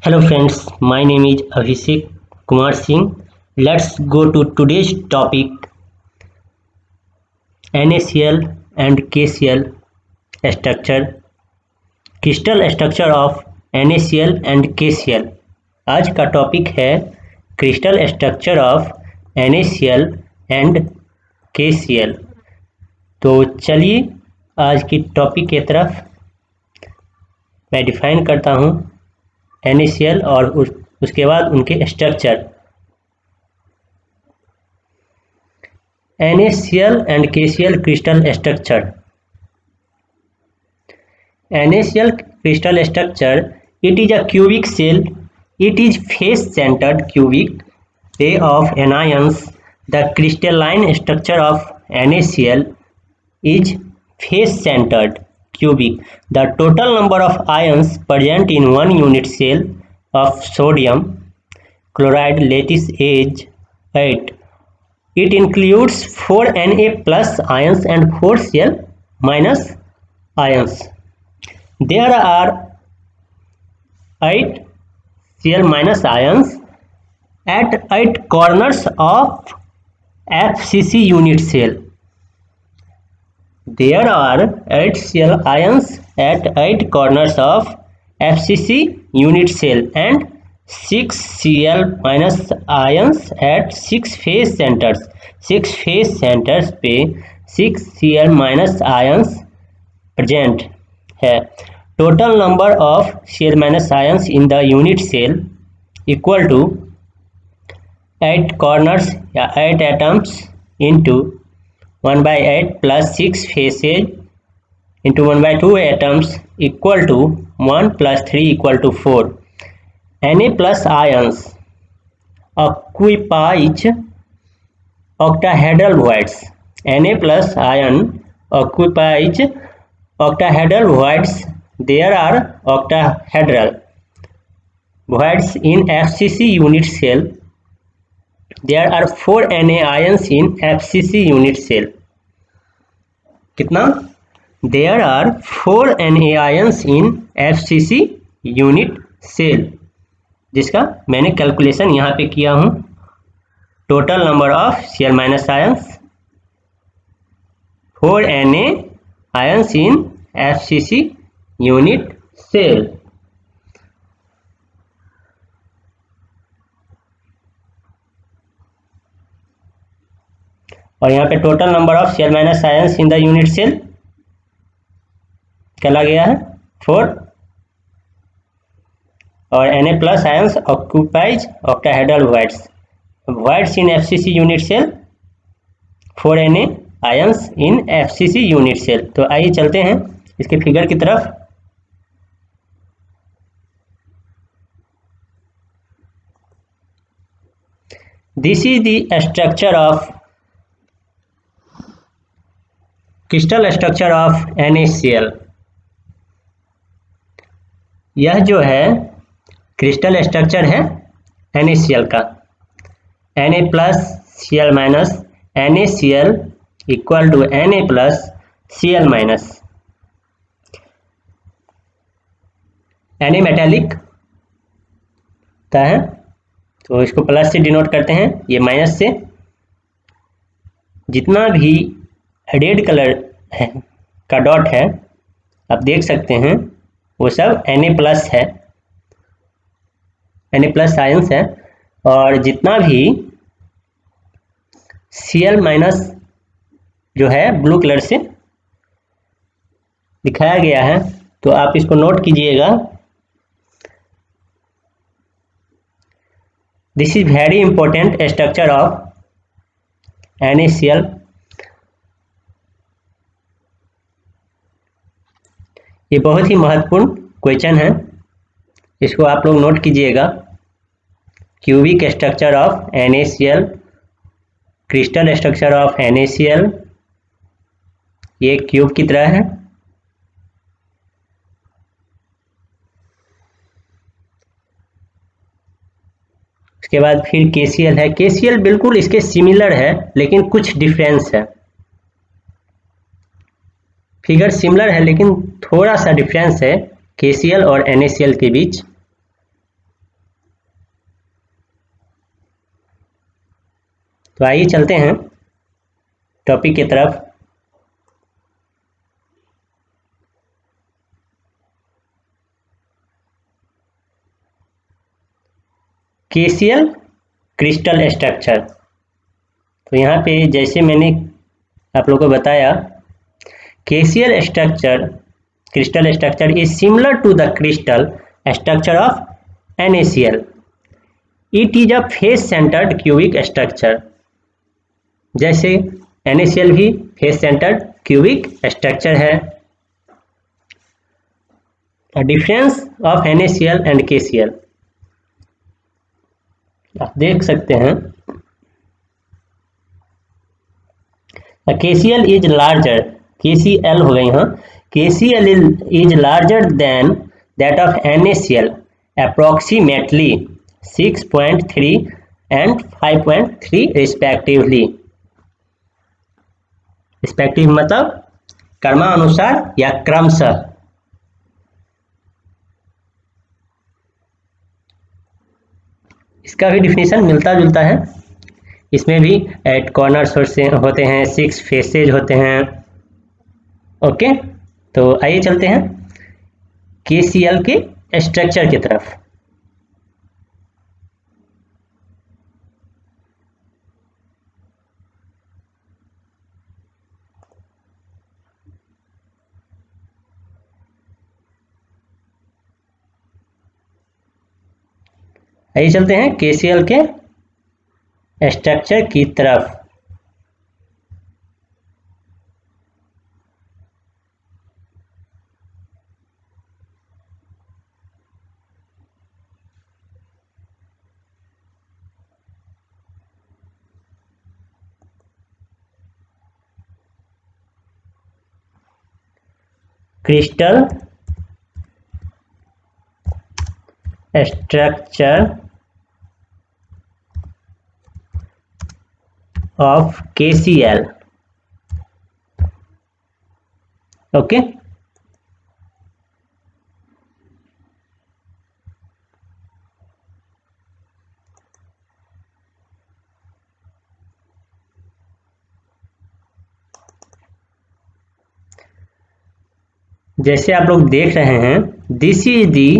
Hello friends, my name is Abhishek Kumar Singh. Let's go to today's topic NaCl and KCl structure, crystal structure of NaCl and KCl. आज का topic है crystal structure of NaCl and KCl। तो चलिए आज की topic की तरफ मैं डिफाइन करता हूँ NaCl और उसके बाद उनके structure. NaCl and KCl crystal structure. NaCl crystal structure, it is a cubic shell. It is face-centered cubic ray of anions. The crystalline structure of NaCl is face-centered cubic. The total number of ions present in one unit cell of sodium chloride lattice is 8. It includes 4 Na plus ions and 4 Cl minus ions. There are 8 Cl minus ions at 8 corners of FCC unit cell. There are 8 Cl ions at 8 corners of FCC unit cell and 6 Cl minus ions at 6 phase centers. 6 phase centers पे 6 Cl minus ions present है। Total number of Cl minus ions in the unit cell equal to 8 corners या 8 atoms into 1/8 plus 6 faces into 1/2 atoms equal to 1 plus 3 equal to 4. Na plus ions occupies octahedral voids. Na plus ion occupies octahedral voids. There are octahedral voids in FCC unit cell. There are 4 Na ions in FCC unit cell. कितना? There are 4 Na ions in FCC unit cell. जिसका मैंने calculation यहाँ पे किया हूँ। Total number of Cl minus ions 4 Na ions in FCC unit cell. और यहाँ पे total number of Cl minus ions in the unit cell चला गया है 4 और Na plus ions occupies octahedral voids. Voids in FCC unit cell 4 Na ions in FCC unit cell. तो आइए चलते हैं इसके फिगर की तरफ। This is the structure of crystal structure of NaCl. यह जो है क्रिस्टल स्ट्रक्चर है NaCl का। Na plus Cl minus NaCl equal to Na plus Cl minus. Na metallic का है तो इसको प्लस से डिनोट करते हैं, ये माइनस से। जितना भी रेड कलर है का डॉट है आप देख सकते हैं वो सब Na प्लस है, Na प्लस आयंस है। और जितना भी Cl माइनस जो है ब्लू कलर से दिखाया गया है तो आप इसको नोट कीजिएगा। This is very important structure of NaCl। ये बहुत ही महत्वपूर्ण क्वेश्चन है, इसको आप लोग नोट कीजिएगा। Cubic structure of NaCl, crystal structure of NaCl, ये क्यूब की तरह है। उसके बाद फिर KCl है। KCl बिल्कुल इसके सिमिलर है लेकिन कुछ डिफरेंस है। फिगर सिमिलर है लेकिन थोड़ा सा डिफरेंस है KCl और NaCl के बीच। तो आइए चलते हैं टॉपिक की तरफ। KCL crystal structure. तो यहाँ पे जैसे मैंने आप लोगों को बताया, KCL structure crystal structure is similar to the crystal structure of NaCl. It is a face-centered cubic structure. जैसे NaCl भी face-centered cubic structure है. A difference of NaCl and KCl. आप देख सकते हैं, KCl is larger. KCl हो गई यहाँ. KCl is larger than that of NaCl, approximately 6.3 and 5.3 respectively. Respective मतलब क्रमानुसार या क्रमशः. इसका भी डिफिनीशन मिलता जुलता है. इसमें भी 8 कॉर्नर्स होते हैं, 6 फेसेज होते हैं. ओके, तो आइए चलते हैं KCl के स्ट्रक्चर की तरफ. आइए चलते हैं KCl के स्ट्रक्चर की तरफ. Crystal structure of KCl. Okay, जैसे आप लोग देख रहे हैं, this is the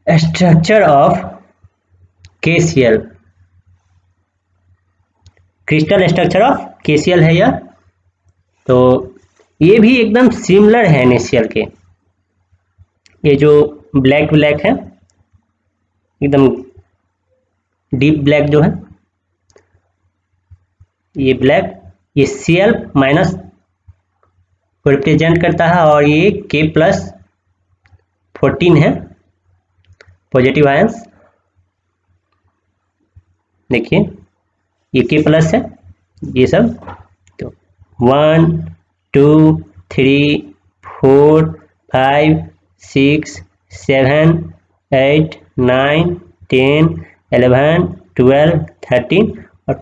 structure of KCl. Crystal structure of KCl है यह. तो ये भी एकदम सिमिलर है NaCl के. ये जो ब्लैक है, एकदम डीप ब्लैक जो है, ये ब्लैक, ये Cl माइनस को रिप्रेजेंट करता है, और ये K+14 है पॉजिटिव आयंस. देखिए ये K+ है, ये सब. तो 1 2 3 4 5 6 7 8 9 10 11 12 13 और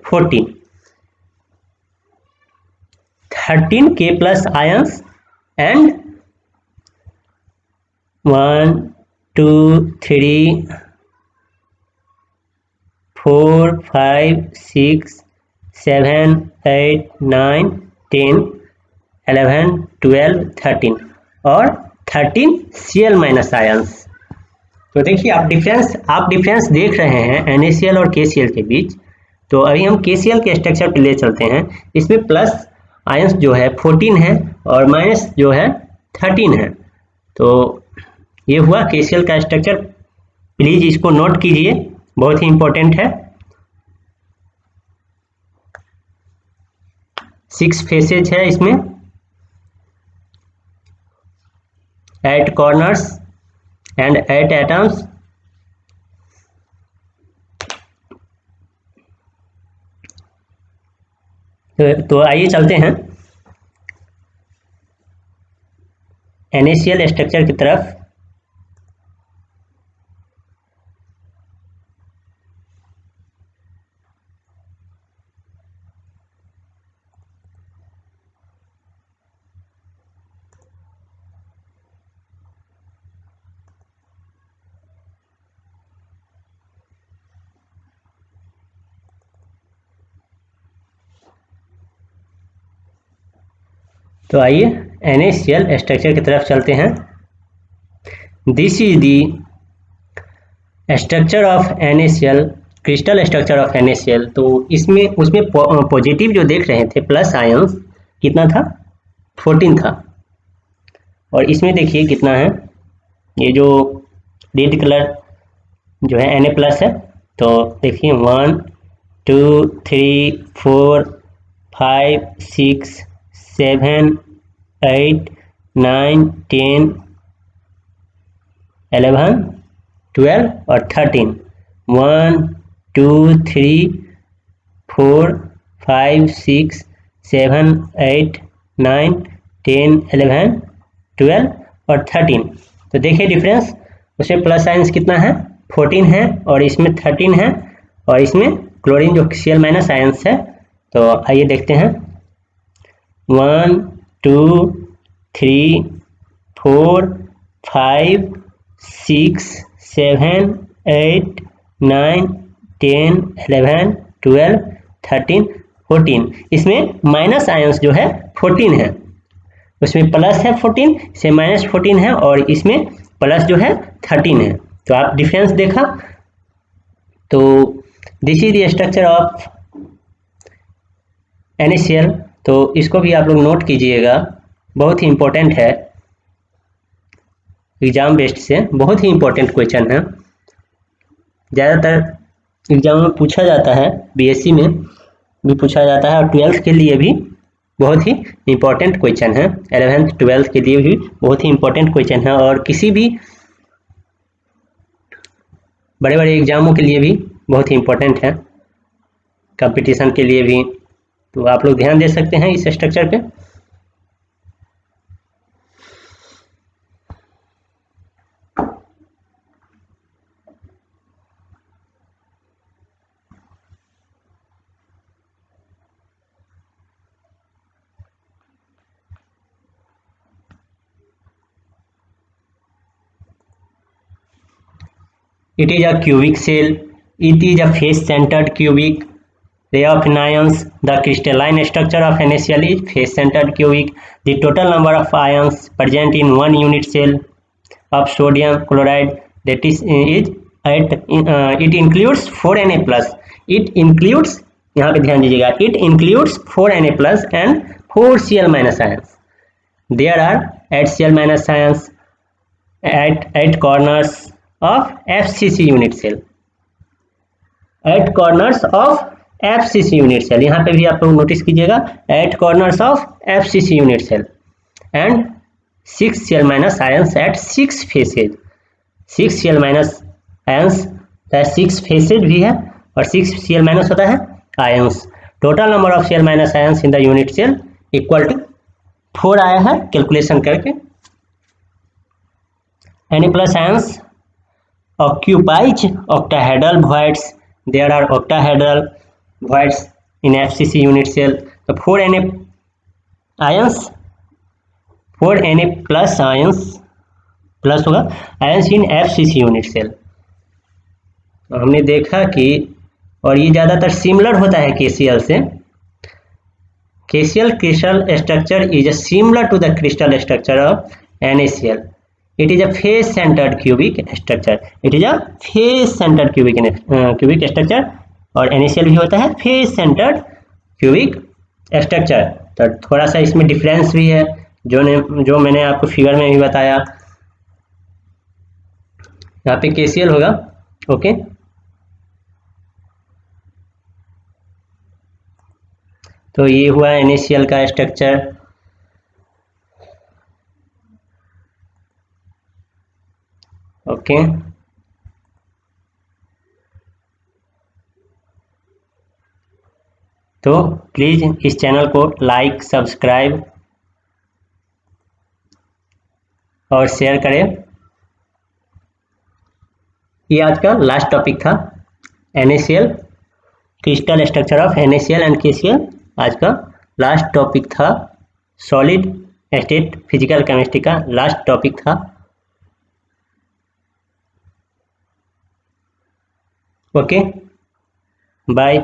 13 K+ आयंस एंड 1 2 3 4 5 6 7 8 9 10 11 12 13 और 13 Cl माइनस आयंस. तो देखिए आप डिफरेंस देख रहे हैं NaCl और KCl के बीच. तो अभी हम KCl के स्ट्रक्चर पे ले चलते हैं. इसमें प्लस आयंस जो है 14 है और माइनस जो है 13 है. तो ये हुआ KCl का स्ट्रक्चर. प्लीज इसको नोट कीजिए, बहुत ही इंपॉर्टेंट है. 6 फेसेज है इसमें, 8 कॉर्नर्स एंड 8 एटम्स. तो आइए चलते हैं NaCl स्ट्रक्चर की तरफ. तो आइए NaCl स्ट्रक्चर की तरफ चलते हैं। This is the structure of NaCl, crystal structure of NaCl। तो इसमें उसमें पॉजिटिव जो देख रहे थे प्लस आयंस कितना था, 14 था। और इसमें देखिए कितना है, ये जो रेड कलर जो है Na प्लस है। तो देखिए 1 2 3 4 5 6 7 8 9 10 11 12 और 13। 1 2 3 4 5 6 7 8 9 10 11 12 और 13। तो देखिए डिफरेंस, उसमें प्लस साइंस कितना है, 14 है, और इसमें 13 है, और इसमें क्लोरीन जो Cl माइनस आयंस है। तो आइए देखते हैं 1 2 3 4 5 6 7 8 9 10 11 12 13 14। इसमें माइनस आयंस जो है 14 है, उसमें प्लस है 14, से माइनस 14 है, और इसमें प्लस जो है 13 है। तो आप डिफरेंस देखा। तो this is the structure of NaCl। तो इसको भी आप लोग नोट कीजिएगा, बहुत ही इंपॉर्टेंट है, एग्जाम बेस्ड से बहुत ही इंपॉर्टेंट क्वेश्चन है। ज़्यादातर एग्जाम में पूछा जाता है, BSc में भी पूछा जाता है, और 12th के लिए भी बहुत ही इंपॉर्टेंट क्वेश्चन है। 11th 12th के लिए भी बहुत ही इंपॉर्टेंट क्वेश्चन है, और किसी भी बड़े बड़े एग्जामों के लिए भी बहुत ही इंपॉर्टेंट है, कंपटीशन के लिए भी। तो आप लोग ध्यान दे सकते हैं इस स्ट्रक्चर पे। It is a cubic cell. It is a face-centered cubic ray of ions. The crystalline structure of NaCl is face-centered cubic. The total number of ions present in one unit cell of sodium chloride, that is at it includes 4Na plus. It includes, यहाँ पे ध्यान दीजिएगा, it includes 4Na plus and 4Cl minus ions. There are 8 Cl minus ions at 8 corners of FCC unit cell. 8 corners of FCC unit cell, यहाँ पे भी आप लोग notice कीजिएगा, 8 corners of FCC unit cell and 6 Cl minus ions at 6 faces. 6 Cl minus ions 6 faces भी है, और 6 Cl minus होता है ions. Total number of Cl minus ions in the unit cell equal to 4 आया है calculation करके। Na plus ions occupies octahedral voids. There are octahedral voids in FCC unit cell. So 4 Na ions, 4 Na plus ions plus होगा ions in FCC unit cell. तो हमने देखा कि, और ये ज़्यादातर सिमिलर होता है KCl से। KCl crystal structure is similar to the crystal structure of NaCl. It is a face-centered cubic structure. It is a face-centered cubic structure, और NaCl भी होता है face-centered cubic structure. तो थोड़ा सा इसमें डिफरेंस भी है, जो मैंने आपको फिगर में भी बताया। यहाँ पे KCl होगा, ओके। तो ये हुआ NaCl का स्ट्रक्चर। ओके, तो प्लीज़ इस चैनल को लाइक, सब्सक्राइब और शेयर करें। ये आज का लास्ट टॉपिक था, NaCl, crystal structure of NaCl and KCl। आज का लास्ट टॉपिक था, सॉलिड स्टेट फिजिकल केमिस्ट्री का लास्ट टॉपिक था। Okay, bye.